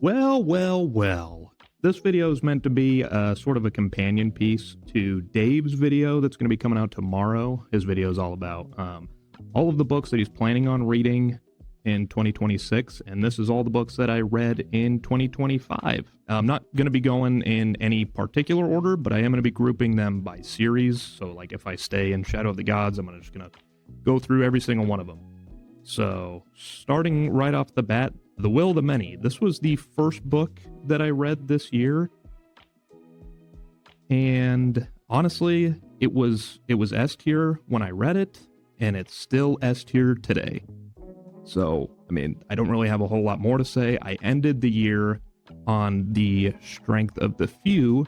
Well. This video is meant to be sort of a companion piece to Dave's video that's going to be coming out tomorrow. His video is all about all of the books that he's planning on reading in 2026, and this is all the books that I read in 2025. I'm not going to be going in any particular order, but I am going to be grouping them by series. So like if I stay in Shadow of the Gods, I'm just going to go through every single one of them. So starting right off the bat, The Will of the Many. This was the first book that I read this year, and honestly, it was S tier when I read it, and it's still S tier today. So, I mean, I don't really have a whole lot more to say. I ended the year on the Strength of the Few,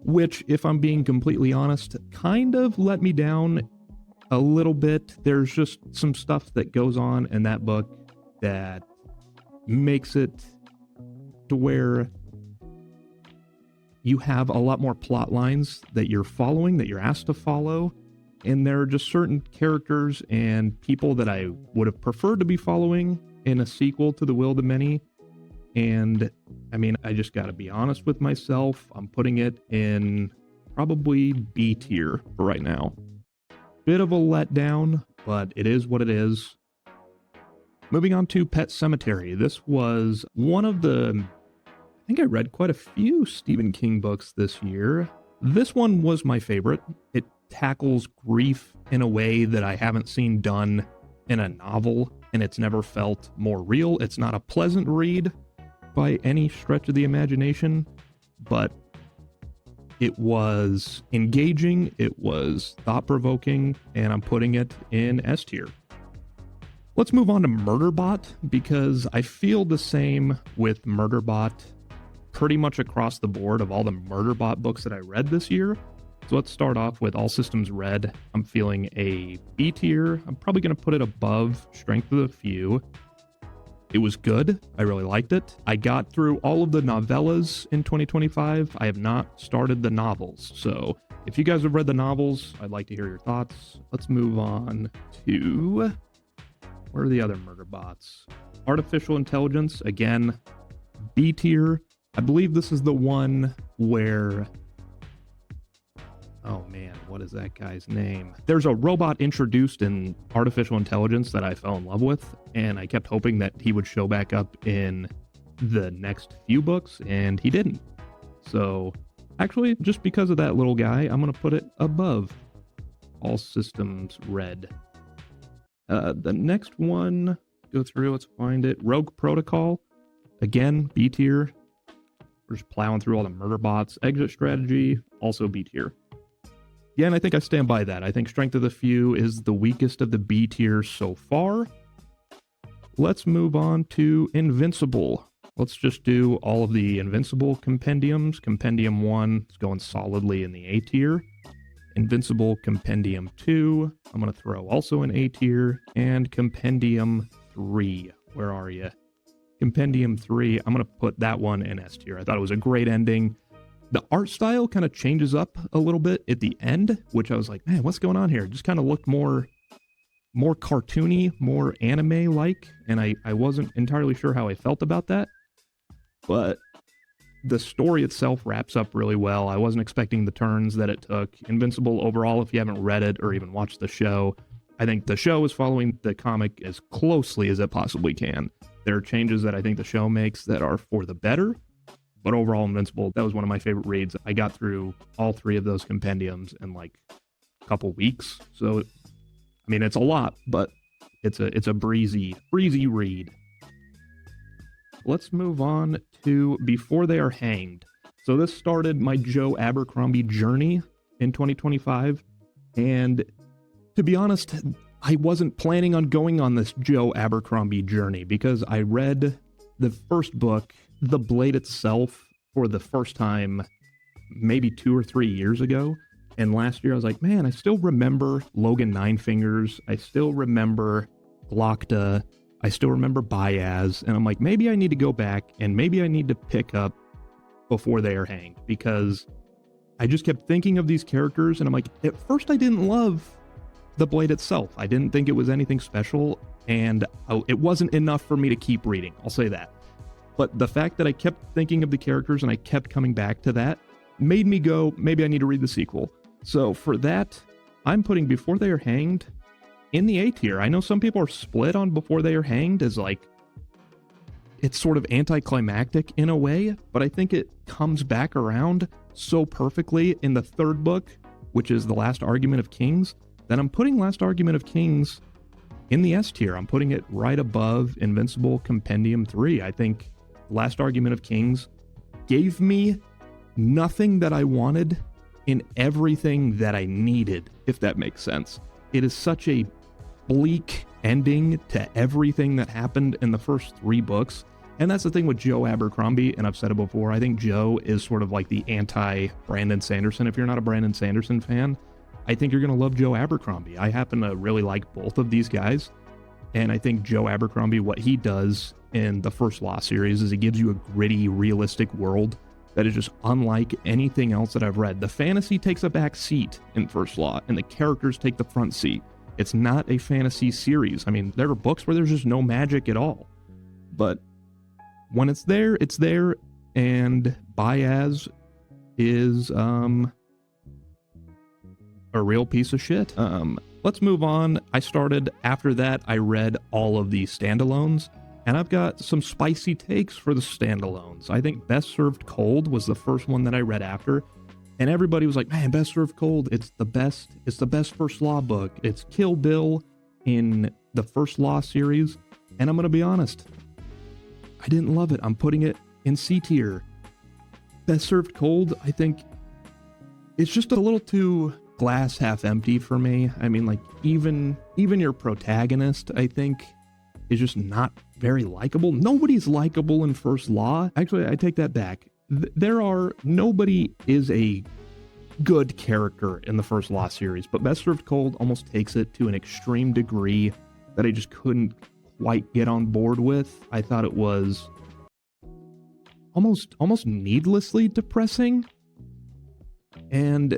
which, if I'm being completely honest, kind of let me down a little bit. There's just some stuff that goes on in that book that makes it to where you have a lot more plot lines that you're following, that you're asked to follow. And there are just certain characters and people that I would have preferred to be following in a sequel to The Will of the Many. And I mean, I just got to be honest with myself. I'm putting it in probably B tier for right now. Bit of a letdown, but it is what it is. Moving on to Pet Sematary. This was one of the, I think I read quite a few Stephen King books this year. This one was my favorite. It tackles grief in a way that I haven't seen done in a novel, and it's never felt more real. It's not a pleasant read by any stretch of the imagination, but it was engaging, it was thought-provoking, and I'm putting it in S tier. Let's move on to Murderbot, because I feel the same with Murderbot pretty much across the board of all the Murderbot books that I read this year. So let's start off with All Systems Red. I'm feeling a B tier. I'm probably going to put it above Strength of the Few. It was good. I really liked it. I got through all of the novellas in 2025. I have not started the novels. So if you guys have read the novels, I'd like to hear your thoughts. Let's move on to... where are the other Murderbots? Artificial Intelligence, again, B tier. I believe this is the one where... oh man, what is that guy's name? There's a robot introduced in Artificial Intelligence that I fell in love with, and I kept hoping that he would show back up in the next few books, and he didn't. So, actually, just because of that little guy, I'm going to put it above All Systems Red. The next one, go through, let's find it. Rogue Protocol, again, B tier. We're just plowing through all the Murderbots. Exit Strategy, also B tier. Yeah, and I think I stand by that. I think Strength of the Few is the weakest of the B tiers so far. Let's move on to Invincible. Let's just do all of the Invincible Compendiums. Compendium One is going solidly in the A tier. Invincible Compendium 2, I'm going to throw also in A tier. And Compendium 3, where are you? Compendium 3, I'm going to put that one in S tier. I thought it was a great ending. The art style kind of changes up a little bit at the end, which I was like, man, what's going on here? It just kind of looked more cartoony, more anime-like, and I wasn't entirely sure how I felt about that. But the story itself wraps up really well. I wasn't expecting the turns that it took. Invincible overall, if you haven't read it or even watched the show, I think the show is following the comic as closely as it possibly can. There are changes that I think the show makes that are for the better, but overall, Invincible, that was one of my favorite reads. I got through all three of those compendiums in like a couple weeks. So, I mean, it's a lot, but it's a breezy read. Let's move on to Before They Are Hanged. So this started my Joe Abercrombie journey in 2025. And to be honest, I wasn't planning on going on this Joe Abercrombie journey because I read the first book, The Blade itself, for the first time maybe 2 or 3 years ago. And last year I was like, man, I still remember Logan Nine Fingers. I still remember Glokta. I still remember Baez, and I'm like, maybe I need to go back and maybe I need to pick up Before They Are Hanged, because I just kept thinking of these characters, and I'm like, at first I didn't love The Blade itself. I didn't think it was anything special, and it wasn't enough for me to keep reading. I'll say that. But the fact that I kept thinking of the characters and I kept coming back to that made me go, maybe I need to read the sequel. So for that, I'm putting Before They Are Hanged in the A tier. I know some people are split on Before They Are Hanged as like, it's sort of anticlimactic in a way, but I think it comes back around so perfectly in the third book, which is The Last Argument of Kings, that I'm putting Last Argument of Kings in the S tier. I'm putting it right above Invincible Compendium 3. I think Last Argument of Kings gave me nothing that I wanted in everything that I needed, if that makes sense. It is such a bleak ending to everything that happened in the first 3 books. And that's the thing with Joe Abercrombie, and I've said it before, I think Joe is sort of like the anti-Brandon Sanderson. If you're not a Brandon Sanderson fan, I think you're going to love Joe Abercrombie. I happen to really like both of these guys, and I think Joe Abercrombie, what he does in the First Law series is he gives you a gritty, realistic world that is just unlike anything else that I've read. The fantasy takes a back seat in First Law, and the characters take the front seat. It's not a fantasy series. I mean, there are books where there's just no magic at all. But when it's there, and Baez is a real piece of shit. Let's move on. After that, I read all of the standalones, and I've got some spicy takes for the standalones. I think Best Served Cold was the first one that I read after, and everybody was like, man, Best Served Cold, it's the best First Law book. It's Kill Bill in the First Law series, and I'm going to be honest, I didn't love it. I'm putting it in C tier. Best Served Cold, I think it's just a little too glass half empty for me. I mean, like, even your protagonist, I think, is just not very likable. Nobody's likable in First Law. Actually, I take that back. Nobody is a good character in the First Law series, but Best Served Cold almost takes it to an extreme degree that I just couldn't quite get on board with. I thought it was almost needlessly depressing. And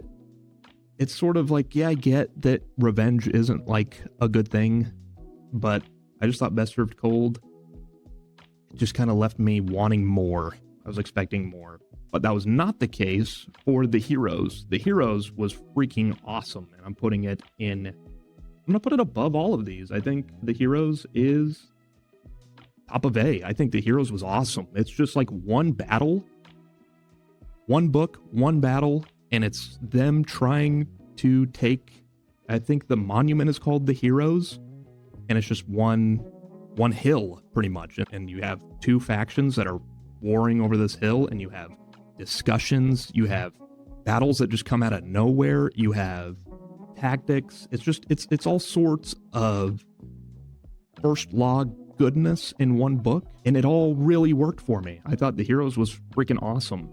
it's sort of like, yeah, I get that revenge isn't like a good thing, but I just thought Best Served Cold just kind of left me wanting more. I was expecting more, but that was not the case for The Heroes. The Heroes was freaking awesome, and I'm going to put it above all of these. I think The Heroes is top of A. I think The Heroes was awesome. It's just like one battle, one book, one battle, and it's them trying to take, I think the monument is called The Heroes, and it's just one hill, pretty much. And you have 2 factions that are warring over this hill, and you have discussions, you have battles that just come out of nowhere, you have tactics. It's all sorts of First Law goodness in one book, and it all really worked for me. I thought The Heroes was freaking awesome.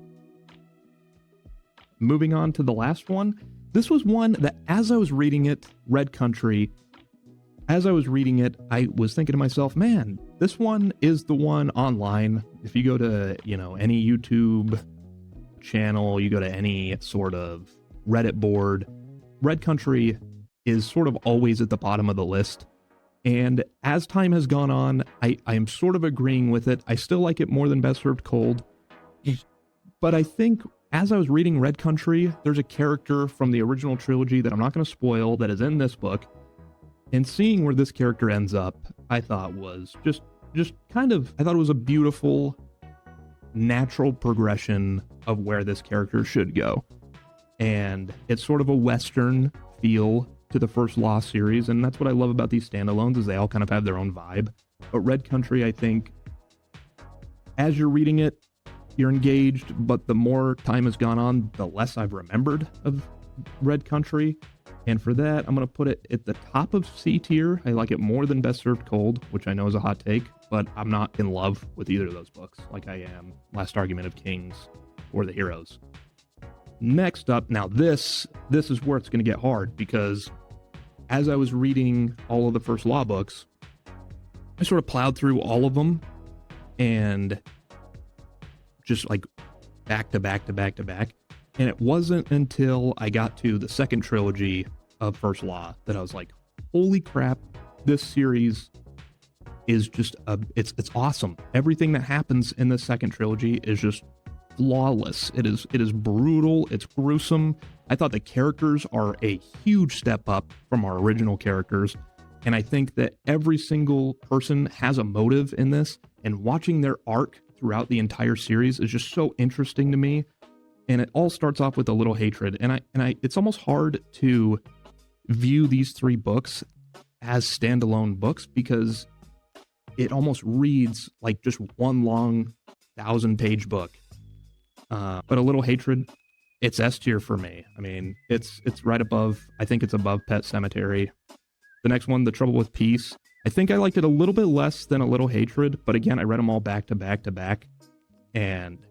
Moving on to the last one. This was one that, as I was reading it, Red Country, as I was reading it, I was thinking to myself, man, this one is the one online. If you go to, any YouTube channel, you go to any sort of Reddit board, Red Country is sort of always at the bottom of the list. And as time has gone on, I am sort of agreeing with it. I still like it more than Best Served Cold. But I think as I was reading Red Country, there's a character from the original trilogy that I'm not going to spoil that is in this book. And seeing where this character ends up, I thought was just kind of, I thought it was a beautiful, natural progression of where this character should go. And it's sort of a Western feel to the First Law series, and that's what I love about these standalones, is they all kind of have their own vibe. But Red Country, I think, as you're reading it, you're engaged, but the more time has gone on, the less I've remembered of Red Country. And for that, I'm going to put it at the top of C tier. I like it more than Best Served Cold, which I know is a hot take, but I'm not in love with either of those books like I am Last Argument of Kings or The Heroes. Next up, now this is where it's going to get hard, because as I was reading all of the First Law books, I sort of plowed through all of them and just like back to back to back to back. And it wasn't until I got to the second trilogy of First Law that I was like, holy crap, this series is just it's awesome. Everything that happens in the second trilogy is just flawless. It is brutal, it's gruesome. I thought the characters are a huge step up from our original characters, and I think that every single person has a motive in this, and watching their arc throughout the entire series is just so interesting to me. And it all starts off with a little hatred, and I it's almost hard to view these 3 books as standalone books because it almost reads like just one long 1,000-page book. But A Little Hatred, it's S tier for me. I mean, it's right above, I think it's above Pet Sematary. The next one, The Trouble with Peace, I think I liked it a little bit less than A Little Hatred, but again, I read them all back to back to back, and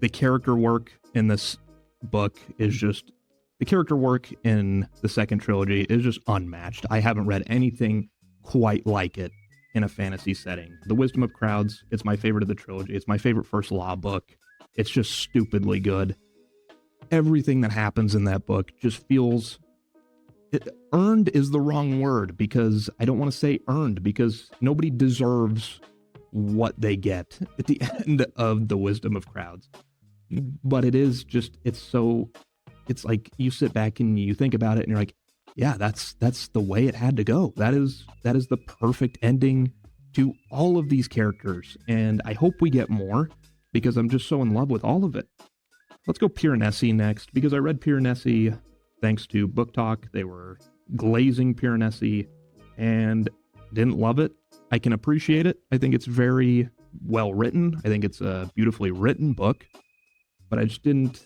the character work in this book is just, the character work in the second trilogy is just unmatched. I haven't read anything quite like it in a fantasy setting. The Wisdom of Crowds, it's my favorite of the trilogy. It's my favorite first law book. It's just stupidly good. Everything that happens in that book just feels... earned is the wrong word, because I don't want to say earned, because nobody deserves what they get at the end of The Wisdom of Crowds. But it is just, it's like you sit back and you think about it and you're like, yeah, that's the way it had to go. That is the perfect ending to all of these characters. And I hope we get more, because I'm just so in love with all of it. Let's go Piranesi next, because I read Piranesi thanks to Book Talk. They were glazing Piranesi and didn't love it. I can appreciate it. I think it's very well written. I think it's a beautifully written book, but it just didn't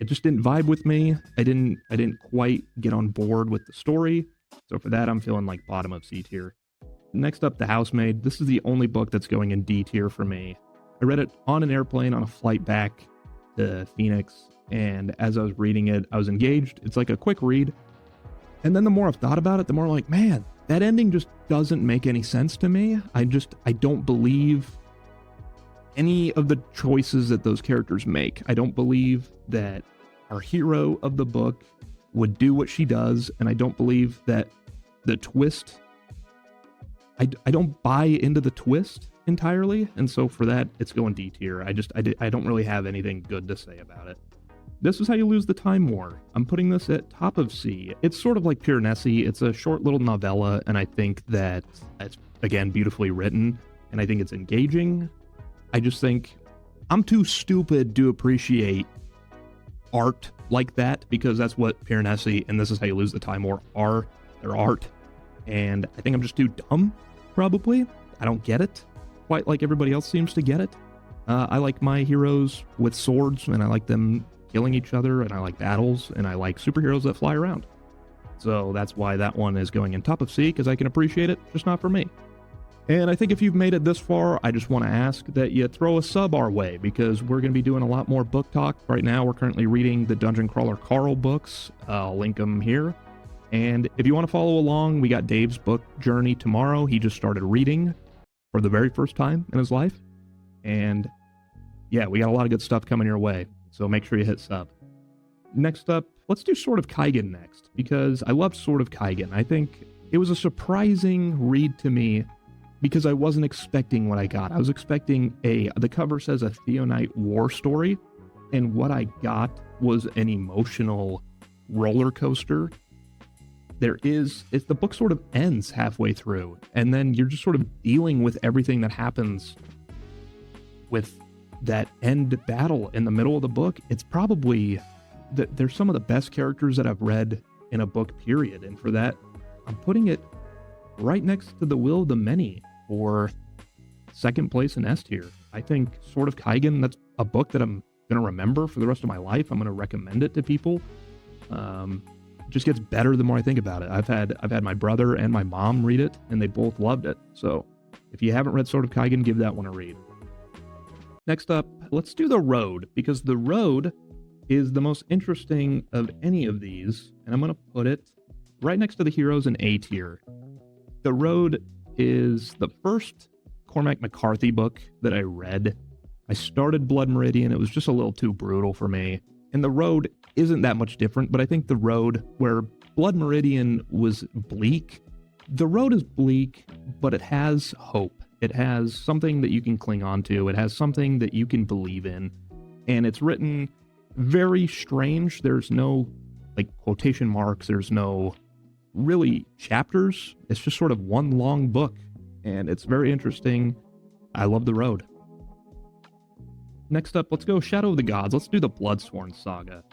vibe with me. I didn't quite get on board with the story. So for that, I'm feeling like bottom of C tier. Next up, The Housemaid. This is the only book that's going in D tier for me. I read it on an airplane on a flight back to Phoenix, and as I was reading it, I was engaged. It's like a quick read. And then the more I've thought about it, the more I'm like, man, that ending just doesn't make any sense to me. I don't believe any of the choices that those characters make. I don't believe that our hero of the book would do what she does, and I don't believe that the twist... I don't buy into the twist entirely, and so for that, it's going D tier. I don't really have anything good to say about it. This is How You Lose the Time War. I'm putting this at top of C. It's sort of like Piranesi. It's a short little novella, and I think that it's, again, beautifully written, and I think it's engaging. I just think I'm too stupid to appreciate art like that, because that's what Piranesi and This Is How You Lose the Time War are. They're art. And I think I'm just too dumb, probably. I don't get it quite like everybody else seems to get it. I like my heroes with swords, and I like them killing each other, and I like battles, and I like superheroes that fly around. So that's why that one is going in top of C, because I can appreciate it, just not for me. And I think if you've made it this far, I just want to ask that you throw a sub our way, because we're going to be doing a lot more book talk. Right now, we're currently reading the Dungeon Crawler Carl books. I'll link them here. And if you want to follow along, we got Dave's book journey tomorrow. He just started reading for the very first time in his life. And yeah, we got a lot of good stuff coming your way. So make sure you hit sub. Next up, let's do Sword of Kaigen next, because I loved Sword of Kaigen. I think it was a surprising read to me, because I wasn't expecting what I got. I was expecting the cover says a Theonite war story, and what I got was an emotional roller coaster. The book sort of ends halfway through, and then you're just sort of dealing with everything that happens with that end battle in the middle of the book. It's probably, they're some of the best characters that I've read in a book, period. And for that, I'm putting it right next to The Will of the Many for second place in S tier. I think Sword of Kaigen, that's a book that I'm going to remember for the rest of my life. I'm going to recommend it to people. It just gets better the more I think about it. I've had my brother and my mom read it, and they both loved it. So if you haven't read Sword of Kaigen, give that one a read. Next up, let's do The Road, because The Road is the most interesting of any of these, and I'm going to put it right next to the heroes in A tier. The Road is the first Cormac McCarthy book that I read. I started Blood Meridian. It was just a little too brutal for me. And The Road isn't that much different, but I think The Road, where Blood Meridian was bleak, The Road is bleak, but it has hope. It has something that you can cling on to. It has something that you can believe in. And it's written very strange. There's no, like, quotation marks. There's no really chapters. It's just sort of one long book. And it's very interesting. I love the road. Next up, let's go Shadow of the Gods. Let's do the Bloodsworn Saga.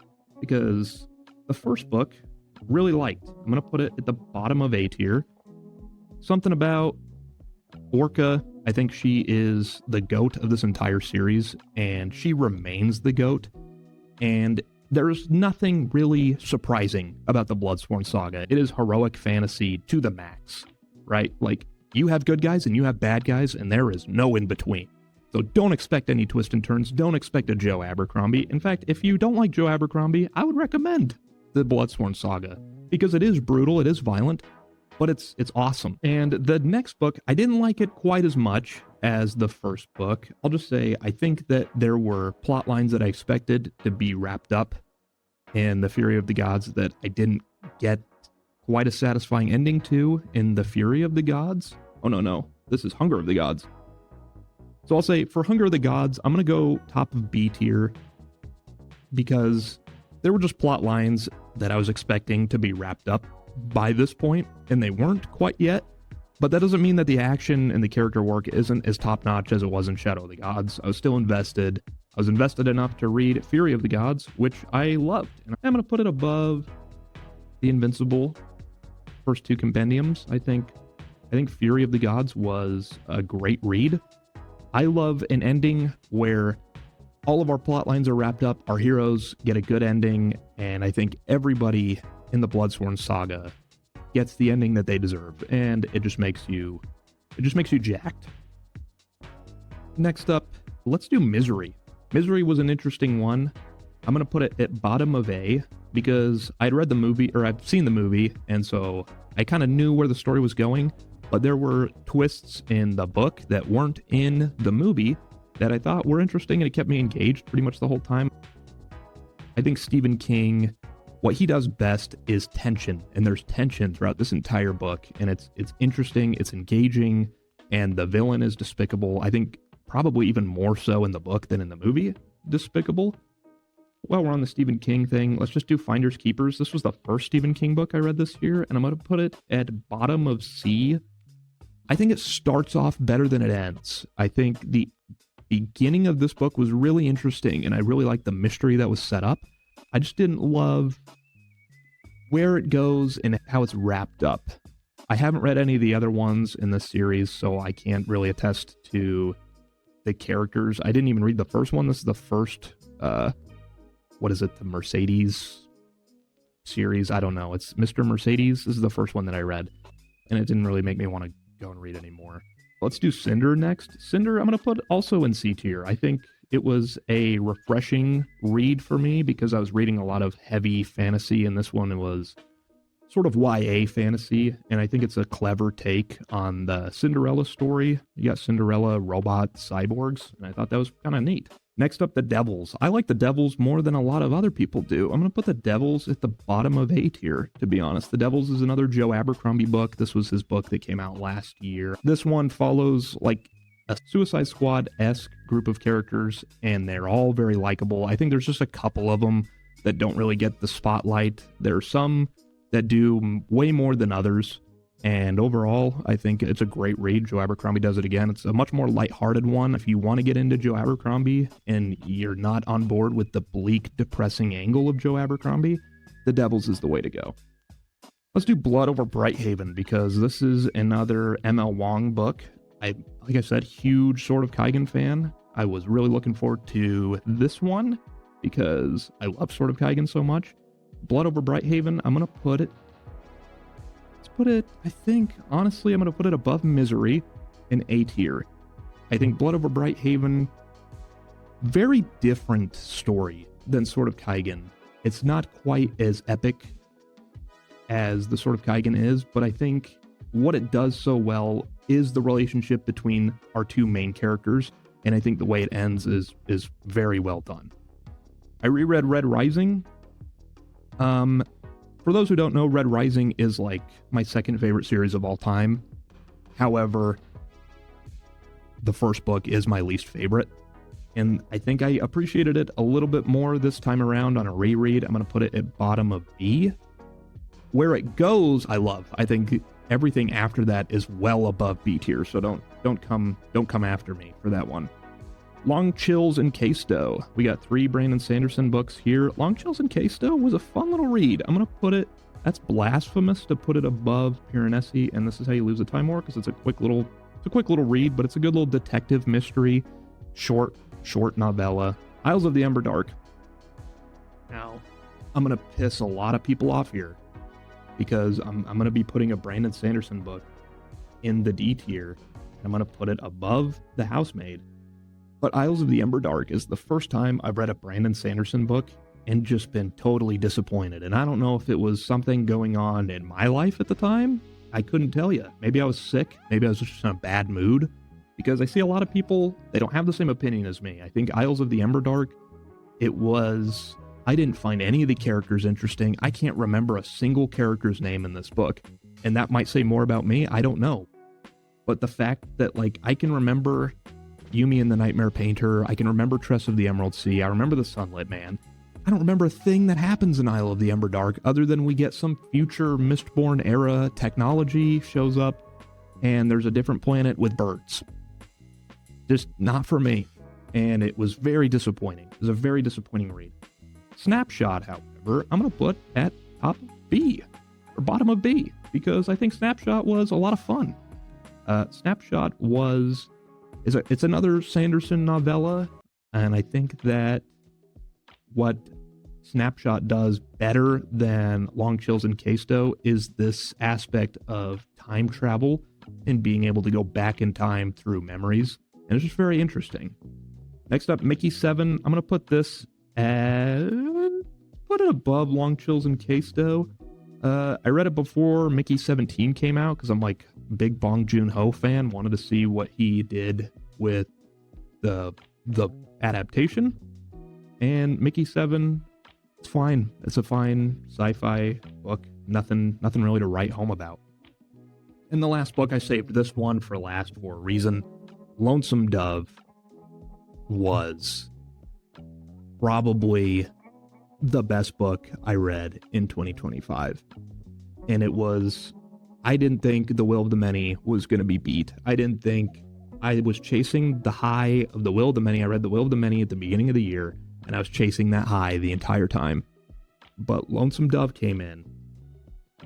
Because the first book, really liked. I'm going to put it at the bottom of A tier. Something about Orca. I think she is the GOAT of this entire series, and she remains the GOAT. And there's nothing really surprising about the Bloodsworn Saga. It is heroic fantasy to the max, right? Like, you have good guys and you have bad guys, and there is no in between. So don't expect any twists and turns. Don't expect a Joe Abercrombie. In fact, if you don't like Joe Abercrombie, I would recommend the Bloodsworn Saga, because it is brutal, it is violent, but it's awesome. And the next book, I didn't like it quite as much as the first book. I'll just say, I think that there were plot lines that I expected to be wrapped up in The Fury of the Gods that I didn't get quite a satisfying ending to in The Fury of the Gods. Oh, no, this is Hunger of the Gods. So I'll say, for Hunger of the Gods, I'm going to go top of B tier, because there were just plot lines that I was expecting to be wrapped up by this point, and they weren't quite yet. But that doesn't mean that the action and the character work isn't as top-notch as it was in Shadow of the Gods. I was still invested. I was invested enough to read Fury of the Gods, which I loved. And I'm going to put it above the Invincible first two compendiums. I think Fury of the Gods was a great read. I love an ending where all of our plot lines are wrapped up, our heroes get a good ending, and I think everybody in the Bloodsworn Saga gets the ending that they deserve, and it just makes you jacked. Next up, let's do Misery. Misery was an interesting one. I'm going to put it at bottom of A, because I'd read the movie, or I've seen the movie, and so I kind of knew where the story was going, but there were twists in the book that weren't in the movie that I thought were interesting, and it kept me engaged pretty much the whole time. I think Stephen King, what he does best is tension, and there's tension throughout this entire book, and it's interesting, it's engaging, and the villain is despicable. I think probably even more so in the book than in the movie, despicable. While we're on the Stephen King thing, let's just do Finders Keepers. This was the first Stephen King book I read this year, and I'm going to put it at bottom of C. I think it starts off better than it ends. I think the beginning of this book was really interesting, and I really liked the mystery that was set up. I just didn't love where it goes and how it's wrapped up. I haven't read any of the other ones in this series, so I can't really attest to the characters. I didn't even read the first one. This is the first, the Mercedes series? I don't know. It's Mr. Mercedes. This is the first one that I read, and it didn't really make me want to go and read anymore. Let's do Cinder next. Cinder, I'm going to put also in C tier. I think it was a refreshing read for me because I was reading a lot of heavy fantasy, and this one was sort of YA fantasy, and I think it's a clever take on the Cinderella story. You got Cinderella, robot, cyborgs, and I thought that was kind of neat. Next up, The Devils. I like The Devils more than a lot of other people do. I'm going to put The Devils at the bottom of A tier, to be honest. The Devils is another Joe Abercrombie book. This was his book that came out last year. This one follows like a Suicide Squad-esque group of characters, and they're all very likable. I think there's just a couple of them that don't really get the spotlight. There are some that do way more than others, and overall, I think it's a great read. Joe Abercrombie does it again. It's a much more lighthearted one. If you want to get into Joe Abercrombie and you're not on board with the bleak, depressing angle of Joe Abercrombie, The Devils is the way to go. Let's do Blood over Brighthaven, because this is another M.L. Wong book. Like I said, huge Sword of Kaigen fan. I was really looking forward to this one because I love Sword of Kaigen so much. Blood over Brighthaven, I'm going to put it, I think, honestly, I'm going to put it above Misery in A tier. I think Blood over Brighthaven, very different story than Sword of Kaigen. It's not quite as epic as the Sword of Kaigen is, but I think what it does so well is the relationship between our two main characters, and I think the way it ends is very well done. I reread Red Rising. For those who don't know, Red Rising is like my second favorite series of all time. However, the first book is my least favorite. And I think I appreciated it a little bit more this time around on a reread. I'm going to put it at bottom of B. Where it goes, I love. I think everything after that is well above B tier, so don't come after me for that one. Long Chills and Casto. We got 3 Brandon Sanderson books here. Long Chills and Casto was a fun little read. I'm going to put it, that's blasphemous to put it above Piranesi, and This Is How You Lose a Time War, because it's a quick little read, but it's a good little detective mystery, short novella. Isles of the Emberdark. Now, I'm going to piss a lot of people off here, because I'm going to be putting a Brandon Sanderson book in the D tier, and I'm going to put it above The Housemaid. But Isles of the Emberdark is the first time I've read a Brandon Sanderson book and just been totally disappointed. And I don't know if it was something going on in my life at the time. I couldn't tell you. Maybe I was sick. Maybe I was just in a bad mood. Because I see a lot of people, they don't have the same opinion as me. I think Isles of the Emberdark, I didn't find any of the characters interesting. I can't remember a single character's name in this book. And that might say more about me. I don't know. But the fact that, like, I can remember Yumi and the Nightmare Painter. I can remember Tress of the Emerald Sea. I remember the Sunlit Man. I don't remember a thing that happens in Isle of the Emberdark other than we get some future Mistborn era technology shows up and there's a different planet with birds. Just not for me. And it was very disappointing. It was a very disappointing read. Snapshot, however, I'm going to put at top of B, or bottom of B, because I think Snapshot was a lot of fun. Snapshot it's another Sanderson novella, and I think that what Snapshot does better than Long Chills and Casto is this aspect of time travel and being able to go back in time through memories, and it's just very interesting. Next up, Mickey 7. I'm going to put this put it above Long Chills and Casto. I read it before Mickey 17 came out because I'm like big Bong Joon-ho fan, wanted to see what he did with the adaptation. And Mickey 7, it's fine. It's a fine sci-fi book. Nothing really to write home about. And the last book, I saved this one for last for a reason. Lonesome Dove was probably the best book I read in 2025. And I didn't think The Will of the Many was going to be beat. I was chasing the high of The Will of the Many. I read The Will of the Many at the beginning of the year, and I was chasing that high the entire time. But Lonesome Dove came in,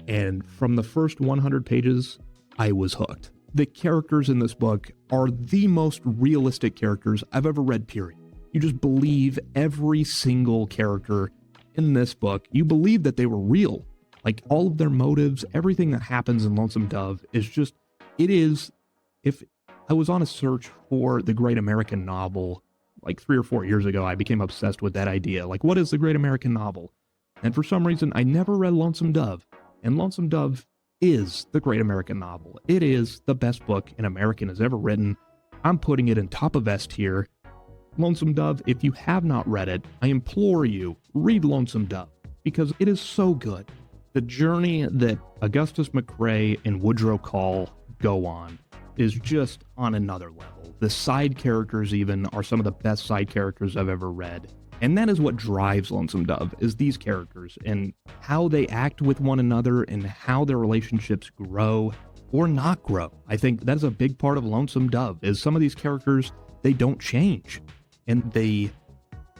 and from the first 100 pages, I was hooked. The characters in this book are the most realistic characters I've ever read, period. You just believe every single character in this book. You believe that they were real. Like, all of their motives, everything that happens in Lonesome Dove is just, if I was on a search for the great American novel, like 3 or 4 years ago, I became obsessed with that idea. Like, what is the great American novel? And for some reason, I never read Lonesome Dove. And Lonesome Dove is the great American novel. It is the best book an American has ever written. I'm putting it in top of S tier. Lonesome Dove, if you have not read it, I implore you, read Lonesome Dove, because it is so good. The journey that Augustus McCrae and Woodrow Call go on is just on another level. The side characters even are some of the best side characters I've ever read. And that is what drives Lonesome Dove, is these characters and how they act with one another and how their relationships grow or not grow. I think that is a big part of Lonesome Dove, is some of these characters, they don't change. And they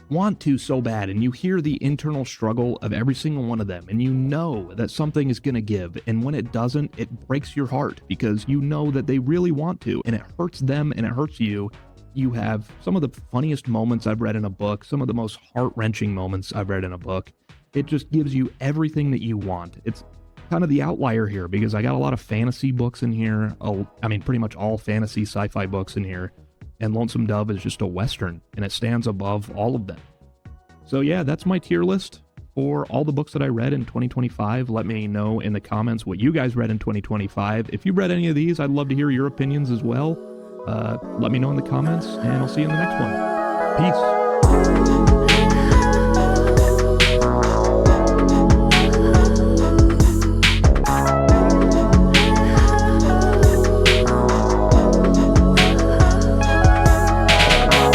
want to so bad, and you hear the internal struggle of every single one of them, and you know that something is going to give, and when it doesn't, it breaks your heart, because you know that they really want to, and it hurts them and it hurts you. You have some of the funniest moments I've read in a book, some of the most heart-wrenching moments I've read in a book. It just gives you everything that you want. It's kind of the outlier here, because I got a lot of fantasy books in here. Pretty much all fantasy sci-fi books in here. And Lonesome Dove is just a Western, and it stands above all of them. So yeah, that's my tier list for all the books that I read in 2025. Let me know in the comments what you guys read in 2025. If you read any of these, I'd love to hear your opinions as well. Let me know in the comments, and I'll see you in the next one. Peace.